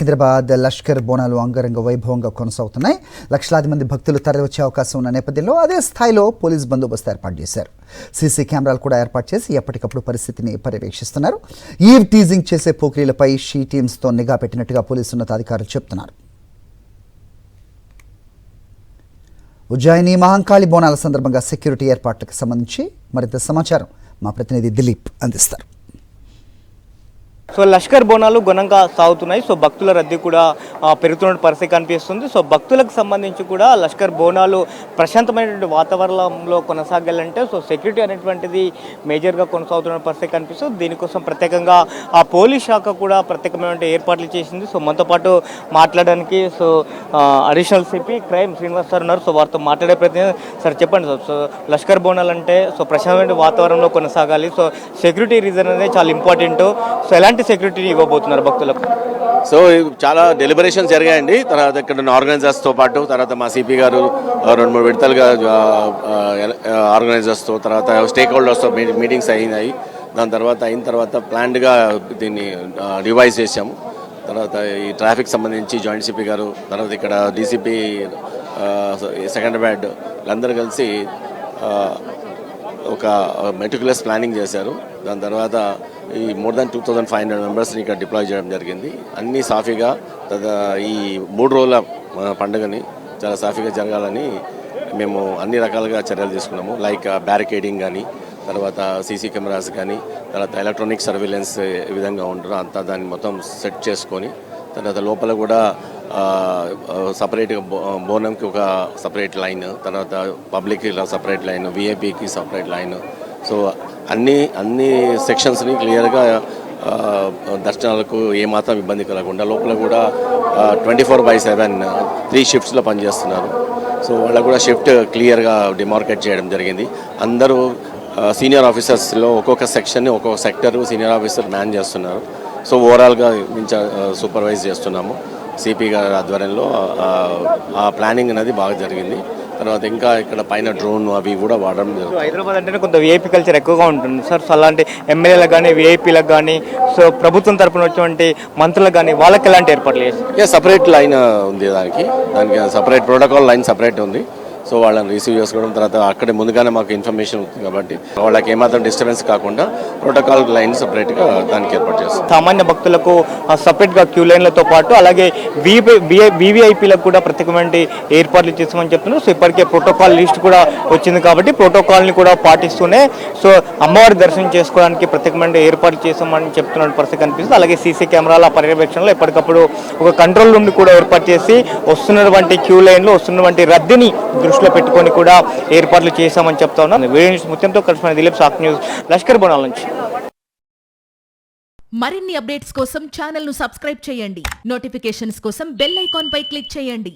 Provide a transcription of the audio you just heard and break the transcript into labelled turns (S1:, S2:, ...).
S1: సికింద్రాబాద్ లష్కర్ బోనాలు అంగరంగ వైభవంగా కొనసాగుతున్నాయి. లక్షలాది మంది భక్తులు తరలివచ్చే అవకాశం ఉన్న నేపథ్యంలో అదే స్థాయిలో పోలీస్ బందోబస్తు ఏర్పాటు చేశారు. సీసీ కెమెరాలు కూడా ఏర్పాటు చేసి ఎప్పటికప్పుడు పరిస్థితిని పర్యవేక్షిస్తున్నారు. ఈవ్ టీజింగ్ చేసే పోకిరీలపై షీ టీమ్స్తో నిఘా పెట్టినట్టుగా పోలీసు ఉన్నతాధికారులు చెబుతున్నారు. ఉజ్జయిని మహంకాళి బోనాల సందర్భంగా సెక్యూరిటీ ఏర్పాట్లకు సంబంధించి మరింత సమాచారం మా ప్రతినిధి దిలీప్ అందిస్తారు.
S2: సో లష్కర్ బోనాలు ఘనంగా సాగుతున్నాయి. సో భక్తుల రద్దీ కూడా పెరుగుతున్న పరిస్థితి కనిపిస్తుంది. సో భక్తులకు సంబంధించి కూడా లష్కర్ బోనాలు ప్రశాంతమైనటువంటి వాతావరణంలో కొనసాగాలంటే సో సెక్యూరిటీ అనేటువంటిది మేజర్గా కొనసాగుతున్న పరిస్థితి కనిపిస్తుంది. దీనికోసం ప్రత్యేకంగా ఆ పోలీస్ శాఖ కూడా ప్రత్యేకమైన ఏర్పాట్లు చేసింది. సో మనతో పాటు మాట్లాడడానికి so additional CP crime Srinivas sir ఉన్నారు. సో వారితో మాట్లాడే ప్రయత్నం. సార్ చెప్పండి సార్, సో లష్కర్ బోనాలు అంటే సో ప్రశాంతమైన వాతావరణంలో కొనసాగాలి. సో సెక్యూరిటీ రీజన్ అనేది చాలా ఇంపార్టెంట్. సో ఎలాంటి సెక్యూరిటీ ఇవ్వబోతున్నారు భక్తులకు?
S3: సో చాలా డెలిబరేషన్స్ జరిగాయండి. తర్వాత ఇక్కడ ఆర్గనైజర్స్తో పాటు తర్వాత మా సిపి గారు 2-3 విడతలుగా ఆర్గనైజర్స్తో తర్వాత స్టేక్ హోల్డర్స్తో మీటింగ్స్ అయినాయి. దాని తర్వాత అయిన తర్వాత ప్లాన్డ్గా దీన్ని రివైజ్ చేశాము. తర్వాత ఈ ట్రాఫిక్ సంబంధించి జాయింట్ సిపి గారు తర్వాత ఇక్కడ డీసీపీ సికింద్రాబాద్ వీళ్ళందరూ కలిసి ఒక మెటిక్యులస్ ప్లానింగ్ చేశారు. దాని తర్వాత ఈ మోర్ దాన్ 2500 మెంబర్స్ని ఇక్కడ డిప్లాయ్ చేయడం జరిగింది. అన్నీ సాఫీగా ఈ 3 రోజుల పండుగని చాలా సాఫీగా జరగాలని మేము అన్ని రకాలుగా చర్యలు తీసుకున్నాము. లైక్ బ్యారికేడింగ్ కానీ తర్వాత సీసీ కెమెరాస్ కానీ తర్వాత ఎలక్ట్రానిక్ సర్వేలెన్స్ ఏ విధంగా ఉంటారో అంతా దాన్ని మొత్తం సెట్ చేసుకొని తర్వాత లోపల కూడా సపరేట్గా బోనంకి ఒక సపరేట్ లైన్, తర్వాత పబ్లిక్కి సపరేట్ లైన్, విఐపికి సపరేట్ లైన్. సో అన్ని సెక్షన్స్ని క్లియర్గా దర్శనాలకు ఏమాత్రం ఇబ్బంది కలగకుండా లోపల కూడా 24/7 3 షిఫ్ట్స్లో పనిచేస్తున్నారు. సో వాళ్ళకు కూడా షిఫ్ట్ క్లియర్గా డిమార్కేట్ చేయడం జరిగింది. అందరూ సీనియర్ ఆఫీసర్స్లో ఒక్కొక్క సెక్షన్ని ఒక్కొక్క సెక్టర్ సీనియర్ ఆఫీసర్ మ్యాన్ చేస్తున్నారు. సో ఓవరాల్గా సూపర్వైజ్ చేస్తున్నాము. సిపి గారి ఆధ్వర్యంలో ఆ ప్లానింగ్ అనేది బాగా జరిగింది. తర్వాత ఇంకా ఇక్కడ పైన డ్రోన్ అవి కూడా వాడడం జరుగుతుంది.
S2: హైదరాబాద్ అంటేనే కొంత విఐపీ కల్చర్ ఎక్కువగా ఉంటుంది సార్. సో అలాంటి ఎమ్మెల్యేలకు కానీ విఐపీలకు కానీ సో ప్రభుత్వం తరఫున వచ్చినటువంటి మంత్రులకు కానీ వాళ్ళకి ఎలాంటి ఏర్పాట్లు చేస్తారు?
S3: సపరేట్ లైన్ ఉంది, దానికి సపరేట్ ప్రోటోకాల్ లైన్ సపరేట్ ఉంది. సో వాళ్ళని రిసీవ్ చేసుకోవడం తర్వాత అక్కడే ముందుగానే మాకు ఇన్ఫర్మేషన్ ఉంటుంది కాబట్టి వాళ్ళకి ఏమాత్రం డిస్టర్బెన్స్ కాకుండా ప్రోటోకాల్ లైన్ సపరేట్గా దానికి ఏర్పాటు చేస్తాం.
S2: సామాన్య భక్తులకు సపరేట్గా క్యూ లైన్లతో పాటు అలాగే వివిఐపీలకు కూడా ప్రత్యేకమైన ఏర్పాట్లు చేస్తామని చెప్తున్నారు. సో ఇప్పటికే ప్రోటోకాల్ లిస్ట్ కూడా వచ్చింది కాబట్టి ప్రోటోకాల్ని కూడా పాటిస్తూనే సో అమ్మవారి దర్శనం చేసుకోవడానికి ప్రత్యేకమైన ఏర్పాట్లు చేస్తామని చెప్తున్న పరిస్థితి కనిపిస్తుంది. అలాగే సీసీ కెమెరాల పర్యవేక్షణలో ఎప్పటికప్పుడు ఒక కంట్రోల్ రూమ్ని కూడా ఏర్పాటు చేసి వస్తున్నటువంటి క్యూ లైన్లో వస్తున్నటువంటి రద్దీని దృష్టిలో పెట్టుకొని కూడా ఏర్పాట్లు చేశామని చెప్తా ఉన్నాను. వీడియో న్యూస్ ముత్యంతో కలిసి దిలీప్, సాక్ న్యూస్, లష్కర్ బోనాల నుంచి.
S4: మరిన్ని అప్డేట్స్ కోసం ఛానల్ ను సబ్స్క్రైబ్ చేయండి. నోటిఫికేషన్స్ కోసం బెల్ ఐకాన్ పై క్లిక్ చేయండి.